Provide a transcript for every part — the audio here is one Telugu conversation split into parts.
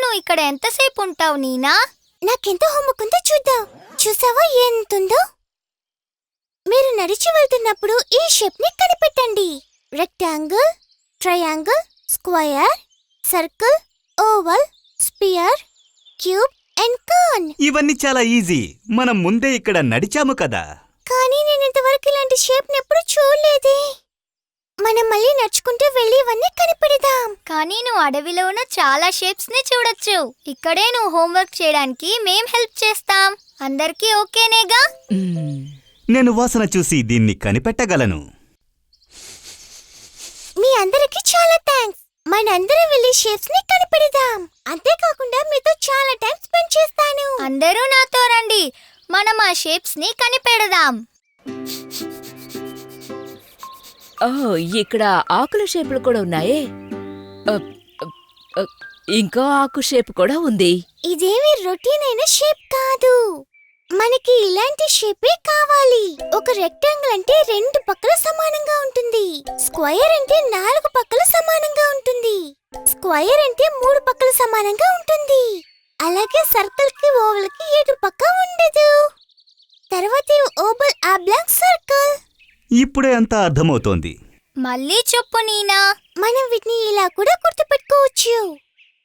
నువ్వు ఇక్కడ ఎంతసేపు ఉంటావు నీనా? నాకెంత హోంవర్క్ ఉందో చూద్దాం. చూసావా ఎంతుందో? మీరు నడిచి వెళ్తున్నప్పుడు ఈ షేప్ ని కనిపెట్టండి. Rectangle, triangle, square, circle, oval, sphere, cube and cone. ఇవన్నీ చాలా ఈజీ. మనం ముందే ఇక్కడ నడిచాము కదా. కానీ నేను ఇంతవరకు ఇలాంటి షేప్ ని ఎప్పుడు చూడలేదే. మనం మళ్ళీ నడుచుకుంటూ వెళ్ళి ఇవన్నీ కనిపెడదాం. కానీ నువ్వు అడవిలో ఉన్న చాలా షేప్స్ ని చూడొచ్చు. ఇక్కడే నువ్వు హోంవర్క్ చేయడానికి మేం హెల్ప్ చేస్తాం. అందరికీ ఓకేనేగా? నేను వాసన చూసి దీన్ని కనిపెట్టగలను. మీ అందరికీ చాలా థ్యాంక్స్. మనందరం వెళ్ళి షేప్స్ ని కనిపెడదాం. అంతేకాకుండా మీతో చాలా టైం స్పెండ్ చేస్తాను. అందరూ నాతో రండి, మనం ఆ షేప్స్ ని కనిపెడదాం. ఇక్కడ ఆకుల షేపులు కూడా ఉన్నాయే. ఇంకా ఆకు షేప్ కూడా ఉంది. ఇదేమి రొటీన్ అయిన షేప్ కాదు. మనకి ఇలాంటి షేపే కావాలి. ఒక రెక్టాంగిల్ అంటే 2 పక్కల సమానంగా ఉంటుంది. స్క్వేర్ అంటే 4 పక్కల సమానంగా ఉంటుంది. స్క్వేర్ అంటే 3 పక్కల సమానంగా ఉంటుంది. అలాగే సర్కిల్ కి ఓవల్ కి 7 పక్క ఉండదు. తర్వాత ఓవల్ ఆబ్లాంగ్ సర్కిల్. ఇప్పుడే అంతా అర్థమవుతోంది. మళ్ళీ చెప్పు నీనా. మనం వీటిని ఇలా కూడా గుర్తుపెట్టుకోవచ్చు.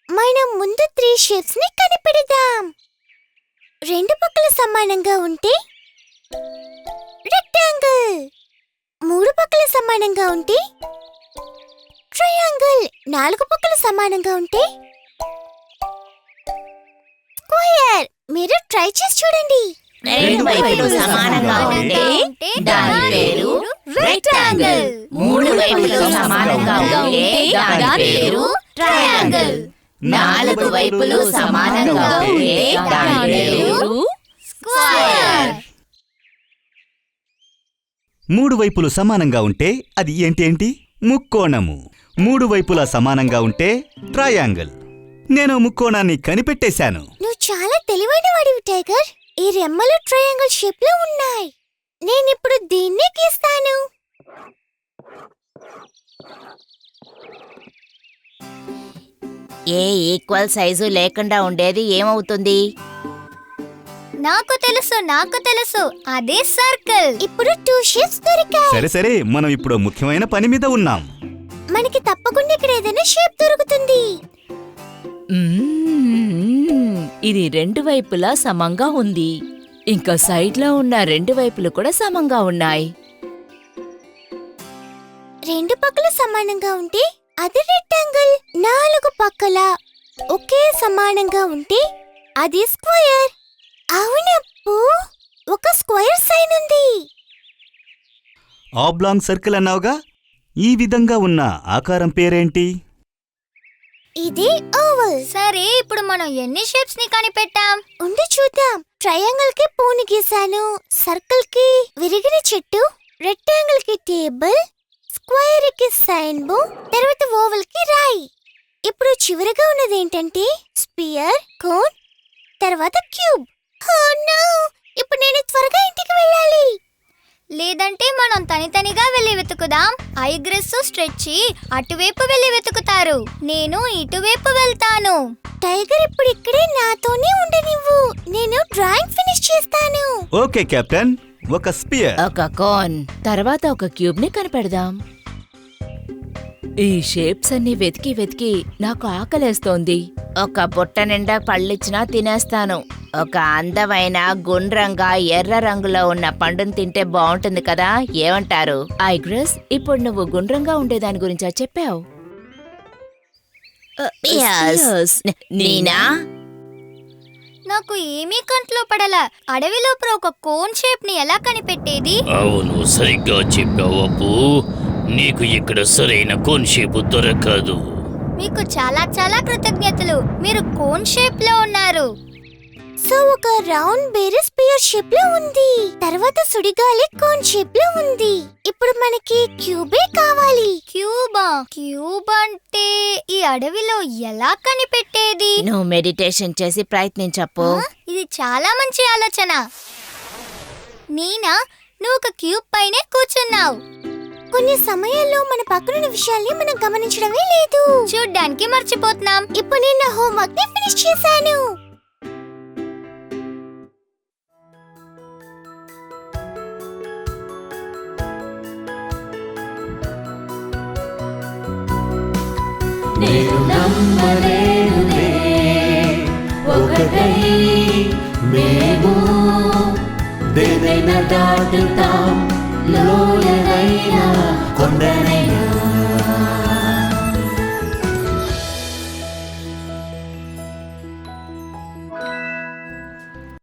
మనం ముందు 3 షేప్స్ ని కనిపెడదాం. 2 పక్కల సమానంగా ఉంటే రెక్టాంగిల్, 3 పక్కల సమానంగా ఉంటే ట్రయాంగిల్, 4 పక్కల సమానంగా ఉంటే స్క్వేర్. మీరు ట్రై చేసి చూడండి. 2 వైపులు సమానంగా ఉంటే దాని పేరు రెక్టాంగిల్. 3 వైపులు సమానంగా ఉంటే దాని పేరు ట్రయాంగిల్. 4 వైపులు సమానంగా ఉంటే దాని పేరు స్క్వేర్. 3 వైపులు సమానంగా ఉంటే అది ఏంటి? ముక్కోణము. 3 వైపులా సమానంగా ఉంటే ట్రయాంగిల్. నేను ముక్కోణాన్ని కనిపెట్టేశాను. నువ్వు చాలా తెలివైన వాడివి టైగర్. ఈ రెమ్మలు ట్రయాంగిల్ షేప్ లో ఉన్నాయి. నేనిప్పుడు దీన్నే గీస్తాను. ఏ ఈక్వల్ సైజు లేకుండా ఉండేది ఏమవుతుంది? నాకు తెలుసు, అదే సర్కిల్. ఇప్పుడు 2 షేప్స్ దొరికాయి. సరే మనం ఇప్పుడు ముఖ్యమైన పని మీద ఉన్నాం. మనకి తప్పకుండా ఇక్కడ ఏదైనా షేప్ దొరుకుతుంది. ఇది 2 వైపులా సమంగా ఉంది. ఇంకా సైడ్ లో ఉన్న 2 వైపులు కూడా సమంగా ఉన్నాయి. 2 పక్కల సమానంగా ఉంటే అది రెక్టాంగిల్. 4 పక్కల ఒకే సమానంగా ఉంటే అది స్క్వేర్. అవునప్పు, ఒక స్క్వేర్ సైన్ ఉంది. ఆబ్లాంగ్ సర్కిల్ అన్నావుగా. ఈ విధంగా ఉన్న ఆకారం పేరేంటి? ఇది ఓవల్. సరే, ఇప్పుడు మనం ఎన్ని షేప్స్ ని కనిపెట్టాం? ఉండి చూద్దాం. ట్రయాంగిల్ కి పూని గీసాను, సర్కిల్ కి విరిగిన చెట్టు, రెక్టాంగిల్ కి టేబుల్, స్క్వేర్ కి సైన్ బో, తర్వాత ఓవల్ కి రాయి. ఇప్పుడు చివరిగా ఉన్నది ఏంటంటే స్పియర్, కోన్, తర్వాత క్యూబ్. Oh no! ఇప్పుడు నేను త్వరగా ఇంటికి వెళ్ళాలి. లేదంటే మనం తనితనిగా వెళ్ళి వెతుకుదాం. ఐగ్రెస్, స్ట్రెచ్చి అటువైపు వెళ్ళి వెతుకుతారు. నేను ఇటువైపు వెళ్తాను. టైగర్ ఇప్పుడు ఇక్కడే నాతోనే ఉండనివ్వు. నేను డ్రాయింగ్ ఫినిష్ చేస్తాను. Okay captain. ఒక స్పియర్, ఒక కోన్, తర్వాత ఒక క్యూబ్ ని కనిపెడదాం. ఈ షేప్స్ అన్ని వెతికి నాకు ఆకలేస్తోంది. ఒక బుట్ట నిండా పళ్ళిచ్చినా తినేస్తాను. ఒక అందమైన గుండ్రంగా ఎర్ర రంగులో ఉన్న పండును తింటే బాగుంటుంది కదా, ఏమంటారు? ఐగ్రెస్, ఇప్పుడు నువ్వు గుండ్రంగా ఉండేదాని గురించా చెప్పావు? నీనా? నాకు ఏమీ కంట్లో పడలా. అడవి లోపల ఒక కోన్ షేప్ ని ఎలా కనిపెట్టేది? అవును, సరిగ్గా చెప్పావు అప్పు. నీకు ఇక్కడ సరైన కోన్ షేపు దొరకదు. మీకు చాలా కృతజ్ఞతలు. మీరు కోన్ షేప్ లో ఉన్నారు. సో ఒక రౌండ్ బేర్ స్పియర్ షేప్ లో ఉంది. తర్వాత సుడిగాలి కోన్ షేప్ లో ఉంది. ఇప్పుడు మనకి క్యూబే కావాలి. క్యూబ్ అంటే ఈ అడవిలో ఎలా కనిపెట్టేది? నువ్వు మెడిటేషన్ చేసి ప్రయత్నించప్పు. ఇది చాలా మంచి ఆలోచన. నీనా, నువ్వు ఒక క్యూబ్ పైనే కూర్చున్నావు. కొన్ని సమయాల్లో మన పక్కనున్న విషయాల్ని మనం గమనించడమే లేదు. చూడ్డానికి మర్చిపోతున్నాం. ఇప్పుడు నేను నా హోంవర్క్ ని ఫినిష్ చేశాను. నేను నమ్మలేనులే ఒకటై మేము దేనైనా దాటుతాం